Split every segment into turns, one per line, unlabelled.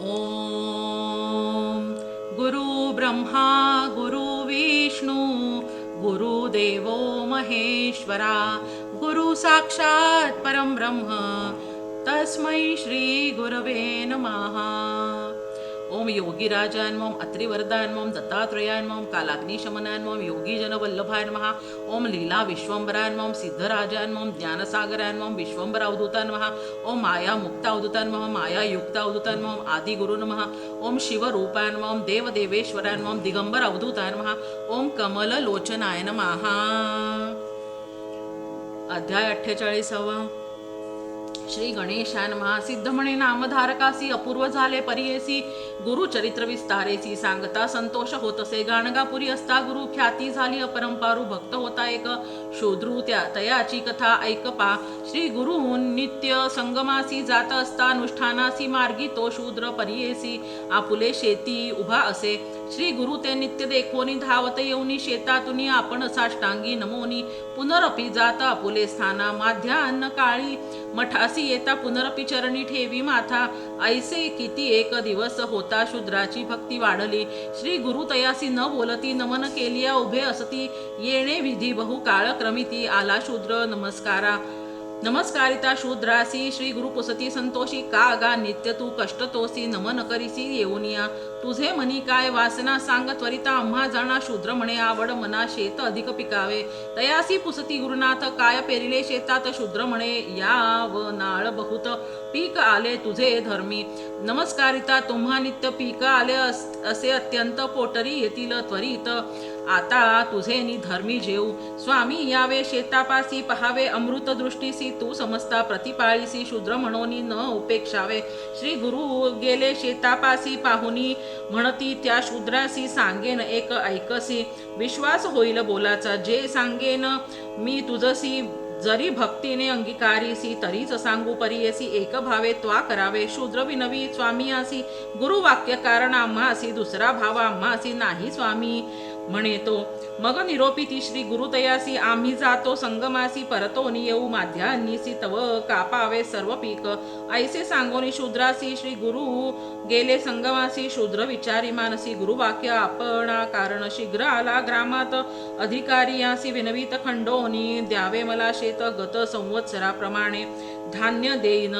ओम गुरु ब्रह्मा गुरु विष्णू गुरुदेवो महेश्वरा गुरु साक्षात परम ब्रह्म तस्मै श्री गुरवे नमः। ओम योगीराजान्मोम अत्रिवरदान्मोम दत्तात्रेयान्मोम कालाग्निशमनान्मोम योगीजनवल्लभाय नमः। ओम लीला विश्वंभरान्मोम सिद्धराजान्मोम ज्ञानसागरान्मोम विश्वंभरावधूतान्मः। ओम माया मुक्तावधूतान्मः माया युक्तावधूतान्मोम आदि गुरु नमः। ओम शिवरूपान्मोम देवदेवेश्वरान्मोम दिगंबर अवधूतान्मः। ओम कमल लोचनाय नमः। अध्याय 48। श्री गणेशा नमः। सिद्ध म्हणे नामधारकासी अपूर्व झाले परियेसी गुरु चरित्र विस्तारेसी सांगता संतोष होतसे गाणगापुरी असता गुरु ख्याती झाली अपरंपारू भक्त होता एक शोध्रू तयाची कथा ऐकपा श्री गुरु नित्य संगमासी जात असता अनुष्ठानासी मार्गी तो शूद्र परियेसी आपुले शेती उभा असे श्री गुरु ते नित्य देखोनी धावत येऊनी शेतातुनी आपण साष्टांगी नमोनी पुनरपि जात आपुले स्थाना माध्यान्न काळी मठासी येता पुनरपि चरणी ठेवी माथा ऐसे किती एक दिवस होता शूद्राची भक्ती वाढली श्री गुरु तयासी न बोलती नमन केलिया उभे असती येणे विधी बहु काळ क्रमिती आला शूद्र नमस्कारिता शूद्रासी श्री गुरु पुसती संतोषी का गा नित्य तू कष्ट तोसी नमन करीसी येऊनिया तुझे मनी काय वासना सांग त्वरिता आम्हा जाणा शूद्र म्हणे आवड मना शेत अधिक पिकावे तयासी पुसती गुरुनाथ काय पेरिले शेतात शूद्र म्हणे याव नाळ बहुत पीक आले तुझे धर्मी नमस्कारिता तुम्हा नित्य पीक आले असे अत्यंत पोटरी येतील त्वरित आता तुझे नि धर्मी जेऊ स्वामी यावे शेतापासी पहावे अमृत दृष्टीसी तू समजता प्रतिपाळीसी शूद्र म्हणोनी न उपेक्षावे श्री गुरु गेले शेतापासी पाहुनी म्हणती त्या शूद्रासी सांगेन एक ऐकसी विश्वास होईल बोलाचा जे सांगेन मी तुझसी जरी भक्तीने अंगीकारीसी तरीच सांगू परियेसी एक भावे त्वा करावे शूद्र विनवी स्वामी आसी गुरु वाक्य कारण आम्हासी दुसरा भाव आम्हासी नाही स्वामी म्हणे तो मग निरोपिती श्री गुरुतयासी आम्ही जातो संगमासी परतोनी येऊ माध्यान्नीसी तव कापावे सर्व पीक ऐसे सांगोनी शूद्रासी श्री गुरु गेले संगमासी शूद्र विचारी मानसी गुरुवाक्य आपणा कारण शीघ्र आला ग्रामात अधिकारी यासी विनवीत खंडोनी द्यावे मला शेत गत संवत्सराप्रमाणे धान्य देईन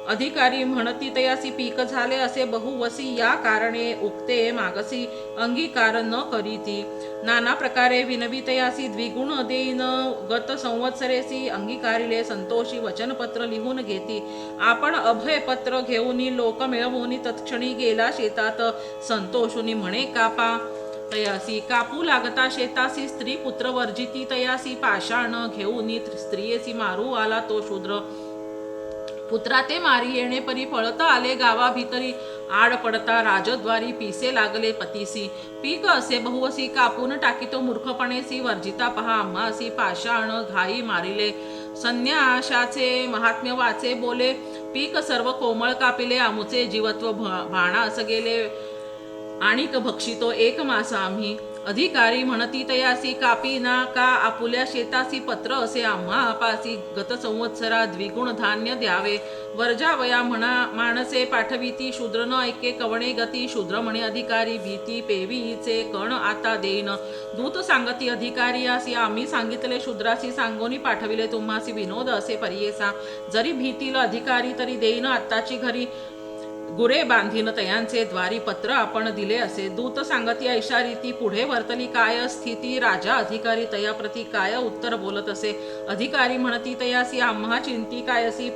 अधिकारी म्हणती तयासी पीक झाले असे बहुवसी या कारणे उक्ते मागसी अंगीकार न करीती नाना प्रकारे विनवितयासी द्विगुण देईन गत संवत्सरेसी अंगीकारिले संतोषी वचनपत्र लिहून घेती आपण अभयपत्र घेऊनी लोक मिळवून तत्क्षणी गेला शेतात संतोषुनी म्हणे कापा तयासी कापू लागता शेतासी स्त्री पुत्र वर्जिती तयासी पाषाण घेऊनी स्त्रियेसी मारू आला तो शूद्र पुत्रा ते मारी येणे परी पळत आले गावा भीतरी आड पडता राजद्वारी पिसे लागले पतीसी पीक असे बहुवसी कापून टाकीतो मूर्खपणेसी वर्जिता पहा आम्हासी पाषाण घाई मारिले संन्याशाचे महात्म्य वाचे बोले पीक सर्व कोमळ कापिले आमुचे जीवत्व भाणास गेले आणिक भक्षितो एक मास आम्ही अधिकारी म्हणती तयासी कापीना का आपुल्या शेतासी पत्र असे आम्हा पासी गत संवत्सरा द्विगुण धान्य द्यावे वर्जावया म्हणा माणसे पाठविती शूद्र न ऐके कवणे गती शूद्र म्हणे अधिकारी भीती पेवीचे कण आता देईन दूत सांगती अधिकारी यासी आम्ही सांगितले शूद्रासी सांगोनी पाठविले तुम्हासी विनोद असे परियेसा जरी भीतीला अधिकारी तरी देईन आत्ताची घरी गुरे बांधीन तयांचे द्वारी पत्र आपण दिले असे दूत सांगती ऐशा रीती पुढे वर्तली काय स्थिती राजा अधिकारी तयाप्रती काय उत्तर बोलत असे अधिकारी म्हणती तयासी आम्हा चिंती काय असी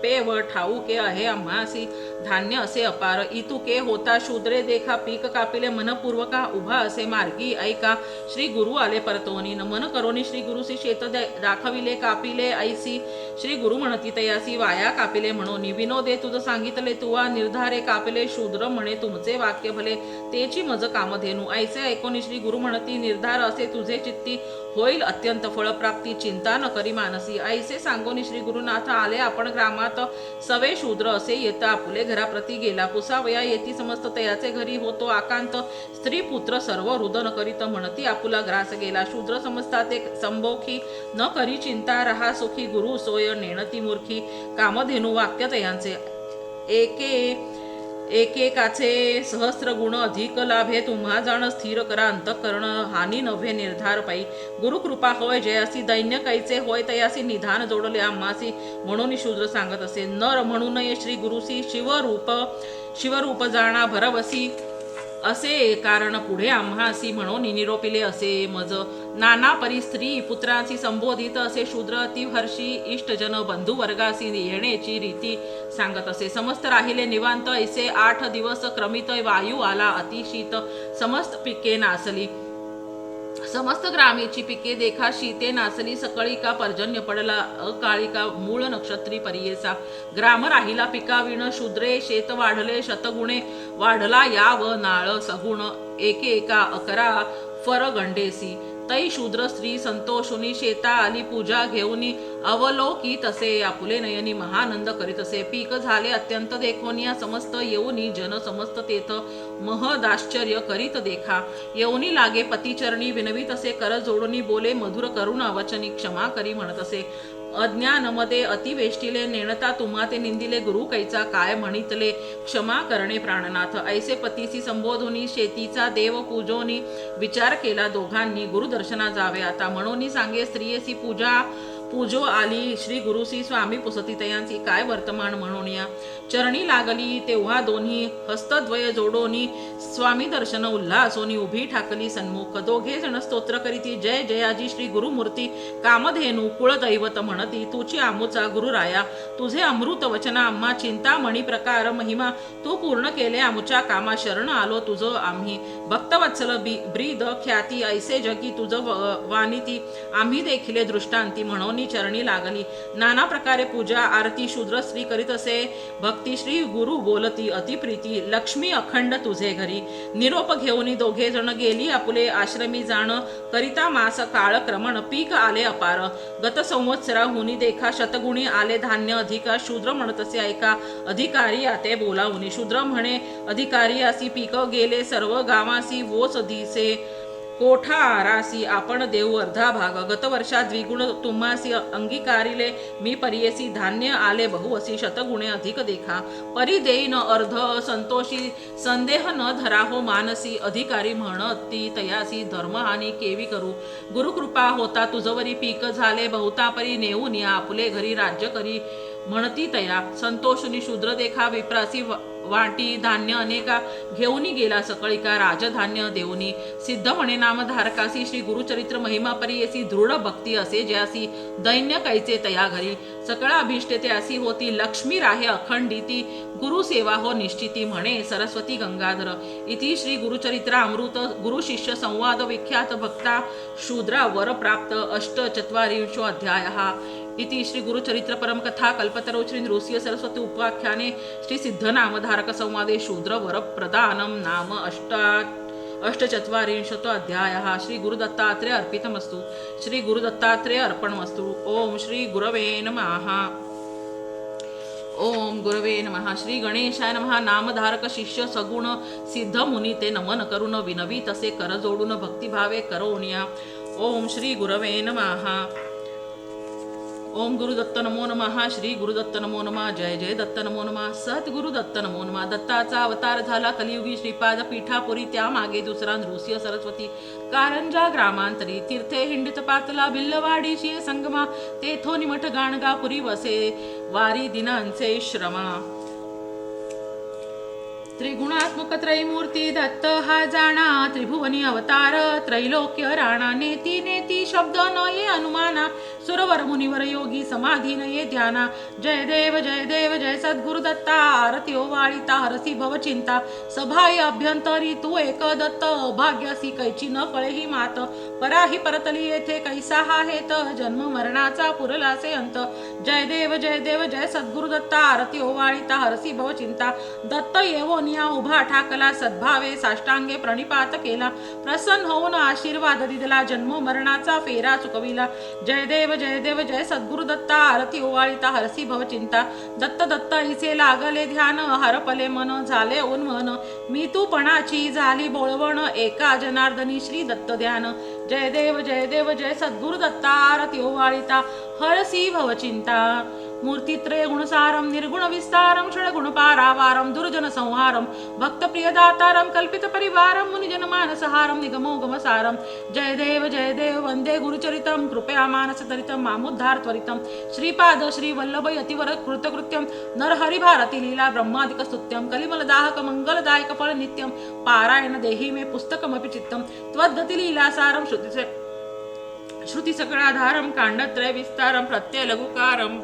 पेव ठाऊके आहे आम्हासी धान्य असे अपार इतुके होता शूद्रे देखा पीक कापिले मनपूर्वका उभा असे मार्गी ऐका श्री गुरु आले परतोनी नमन करोनी श्री गुरुसी शेत दाखविले कापिले ऐसी श्री गुरु म्हणती तयासी वाया कापिले म्हणोनी विनोदे तुझ सांगितले तुवा निर्धारे कापिले शूद्र म्हणे तुमचे वाक्य भले तेची मज कामधेनू ऐसे ऐकोनी श्री गुरु म्हणती निर्धार असे तुझे चित्ती होईल अत्यंत फळप्राप्ती चिंता न करी मानसी ऐसे सांगोनी श्री गुरुनाथ आले आपण ग्रामात सवे शूद्र असे येता आपुले घराप्रती गेला पुसावया येती समस्त तयाचे घरी होतो आकांत स्त्री पुत्र सर्व रुदन करीत म्हणती आपुला ग्रास गेला शूद्र समजता ते संभोखी न करी चिंता रहा सुखी गुरु सोय नेणती मूर्खी कामधेनू वाक्य तयांचे एके एकेकाचे सहस्र गुण अधिक लाभे तुम्हा जाण स्थिर करा अंतःकरण हानी नव्हे निर्धार पायी गुरुकृपा होय जयासी दैन्य कैचे होय तयासी निधान जोडले आम्हासी म्हणून शूद्र सांगत असे नर म्हणू नये श्री गुरुसी शिवरूप जाणा भरवसी असे कारण पुढे आम्हासी म्हणून निरोपिले असे मज नाना परी स्त्री पुत्रांशी संबोधित असे शूद्र अतिहर्षी इष्टजन बंधू वर्गासी येण्याची रीती सांगत असे समस्त राहिले निवांत ऐसे 8 दिवस क्रमित वायू आला अतिशीत समस्त पिके नासली समस्त ग्रामीची पिके देखा शीते नासली सकळी का पर्जन्य पडला अकाळी का मूळ नक्षत्री परियेचा ग्राम राहिला पिकाविण शूद्रे शेत वाढले शतगुणे वाढला याव नाळ सगुण एकेका 11 फर गंडेसी तै शूद्र स्त्री संतोषुनी शेता आली पूजा घेऊनी अवलोकी तसे आपुले नयनी महानंद करीत असे पीक झाले अत्यंत देखोनिया समस्त येऊनी जन समस्त तेथ महदाश्चर्य करीत देखा येऊनी लागे पतिचरणी विनवीत असे कर जोडूनी बोले मधुर करुण अवचनी क्षमा करी म्हणत असे अज्ञानमध्ये अतिवेष्टिले नेणता तुम्हा ते निंदिले गुरु कैचा काय म्हणितले क्षमा करणे प्राणनाथ ऐसे पतीसी संबोधुनी शेतीचा देव पूजोनी विचार केला दोघांनी गुरुदर्शना जावे आता म्हणून सांगे स्त्रियेसी पूजो आली श्री गुरुसी स्वामी पुसती तयांची काय वर्तमान म्हणून या चरणी लागली तेव्हा दोन्ही हस्तद्वय जोडोनी स्वामी दर्शन उल्हासोनी उभी ठाकली सन्मुख दोघे जण स्तोत्र करीती जय जयाजी श्री गुरुमूर्ती कामधेनु कुळदैवत म्हणती तुची आमुचा गुरुराया तुझे अमृत वचना आम्हा चिंतामणी प्रकार महिमा तू पूर्ण केले आमुच्या कामा शरण आलो तुझं आम्ही भक्तवत्सल ब्रीद ख्याती ऐसे जगी तुझं वानिती आम्ही देखिले दृष्टांती म्हणून चरणी लागली नाना प्रकारे पूजा आरती शूद्र स्त्री करीत असे भक्ती श्री गुरु बोलती अतिप्रीती लक्ष्मी अखंड तुझे घरी निरोप घेऊन दोघे जण गेली आपुले आश्रमी जाण करिता मास काळ क्रमण पीक आले अपार गत संवत्सरा हुनी देखा शतगुणी आले धान्य अधिका शूद्र म्हणत असे ऐका अधिकारी आते बोलावुनी शूद्र म्हणे अधिकारी असी पीक गेले सर्व गावासी वोच दिसे कोठा आरासी आपण देऊ अर्धा भाग गत वर्षात द्विगुण तुम्हासी अंगीकारिले मी परियेसी धान्य आले बहुअसी शतगुणे अधिक देखा परी देईन अर्ध संतोषी संदेह न धरा हो मानसी अधिकारी म्हणती तयासी धर्महानी केवी करू गुरुकृपा होता तुझवरी पीक झाले बहुता परी नेऊन या आपुले घरी राज्य करी म्हणती तया संतोषुनी शूद्र देखा विप्रासी वाटी धान्य अनेका घेऊनी गेला सकळिका राजधान्य देऊनी सिद्ध म्हणे नामधारकासी श्री गुरुचरित्र महिमा परियेसी दृढ भक्ती असे ज्यासी दैन्य कैचे तया घरी सकळा अभिष्टे त्यासी होती लक्ष्मी राहे अखंडिती गुरु सेवा हो निश्चिती म्हणे सरस्वती गंगाधर इति श्री गुरुचरित्र अमृत गुरु शिष्य संवाद विख्यात भक्ता शूद्रा वर प्राप्त 48 अध्यायः इति श्री गुरुचरित्र परमकथा कल्पतरो श्री नृसिंह सरस्वती उपाख्याने श्री सिद्ध नामधारक संवादे शूद्र वर प्रदानम नाम 48 अध्यायः श्री गुरुदत्तात्रेय अर्पितमस्तु श्री गुरुदत्तात्रेय अर्पणमस्तु ओम श्री गुरवे नमः ओम गुरवे नमः श्री गणेशाय नमः नामधारक शिष्य सगुण सिद्ध मुनी ते नमन करून विनवी तसे कर जोडून भक्तिभावे करोनिया ओम श्री गुरवे नमः ओम गुरुदत्त नमो नमः श्री गुरुदत्त नमो नमः जय जय दत्त नमो नमः सद्गुरु दत्त नमो नमः दत्ताचा अवतार झाला कलियुगी श्रीपाद पीठापुरी त्या मागे दुसरा नृसिंह सरस्वती कारंजा ग्रामांतरी तीर्थे हिंडित पातला भिल्लवाडीशी संगमा तेथोनी मठ गाणगापुरी वसे वारी दिनांचे श्रमा त्रिगुणात्मक त्रैमूर्ती दत्त हा जाणा त्रिभुवनी अवतार त्रैलोक्य राणा नेती नेती शब्द न ये अनुमाना सुरवर मुनिवर योगी समाधी न ये ध्याना जय देव जय सद्गुरु दत्ता आरती ओवाळिता हरसी भव चिंता सभाय अभ्यंतरी तू एक दत्त भाग्यासी कैची न फळे ही मात पराही परतली येथे कैसा हा हेत जन्म मरणाचा पुरलासे अंत जय देव जय सद्गुरु दत्ता आरती ओवाळिता हरसी भव चिंता दत्त येवो उभा ठाकला सद्भावे साष्टांगे प्रणिपात केला प्रसन्न होऊन आशीर्वाद दिला जन्म मरणाचा फेरा चुकविला जय देव जय सद्गुरु दत्ता आरती ओवाळिता हरसी भव चिंता दत्त इचे लागले ध्यान हरपले मन झाले उन्मन मी तू पणाची झाली बोळवण एका जनार्दनी श्री दत्त ध्यान जय देव जय सद्गुरु दत्ता आरती ओवाळिता हरसी भव चिंता मूर्तित्रय गुणसारं निर्गुण विस्तारं षड्गुण पारावारं दुर्जन संहारं भक्तप्रिय दातारं कल्पित परिवारं मुनिजन मानसहारं निगमोगमसारं जय देव वंदे गुरुचरितं कृपया मानसतरितं मामुद्धार त्वरितं श्रीपाद श्रीवल्लभ यतिवर कृतकृत्यं नरहरि भारती लीला ब्रह्मादिक स्तुत्यं कलिमलदाहक मंगलदायक फल नित्यं पारायण देहि मे पुस्तकमपि चित्तं त्वद्गति लीलासारं श्रुति सकलाधारं काण्डत्रय विस्तारं प्रत्यय लघुकारं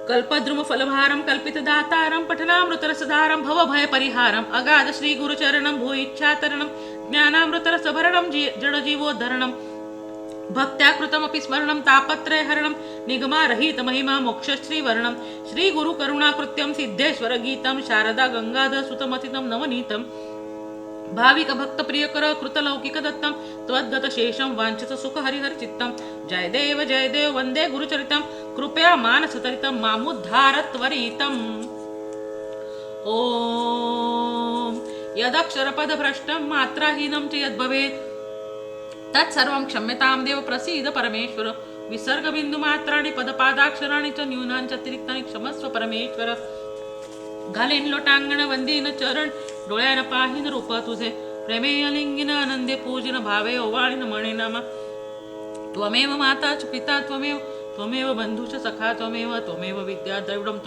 कल्पद्रुम फलभारं कल्पित दातारं पठनामृत रसधारं भव भय परिहारं अगाध श्री गुरुचरणं भूइच्छातरणं ज्ञानामृत रसभरणं जड जीवोद्धरणं भक्त्याकृतमपि स्मरणं तापत्रयहरणं निगमारहित महिमा मोक्षश्रीवर्णं श्री गुरु करुणाकृत्यं सिद्धेश्वर गीतं शारदा गंगाधर सुतमथितं नवनीतं भाविक भक्त प्रियकर कृतलौकिक दत्तं त्वद्गत शेषं वांछित सुख हरिहर चित्तं जय देव वंदे गुरुचरितं कृपया मानसतरितं मामुद्धार त्वरितम् ओम यदक्षरपद भ्रष्टं मात्राहीनं च यद्भवेत् तत्सर्वं क्षम्यतां देव प्रसीद परमेश्वर विसर्गबिंदु मात्राणि पदपादाक्षराणि च न्यूनांचतिरिक्तानि क्षमस्व परमेश्वर घालीन लोटांगण वंदीन चरण डोळ्यानं पाहीन रूप तुझे प्रेमे अलिंगिन आनंदे पूजिन भावे ओवाळीन म्हणे नामा त्वमेव माता च पिता त्वमेव बंधुश्च सखा त्वमेव विद्या द्रविडं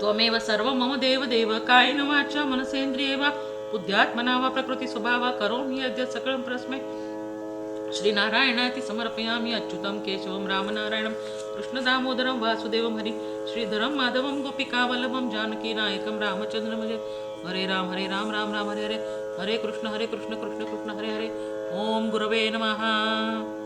त्वमेव सर्व मम देव कायेन वाचा मनसेन्द्रिये वा बुद्ध्यात्मना वा प्रकृती स्वभावा करोमि यद्य सकलं परस्मै श्रीनारायणाति समर्पयामि अच्युतं केशवं रामनारायणं कृष्णदामोदरं वासुदेवं हरि श्रीधरं माधवं गोपिकावल्लभं जानकीनायकं रामचन्द्रं हरे राम राम राम हरे हरे हरे कृष्ण कृष्ण कृष्ण हरे हरे ओम गुरवे नमः।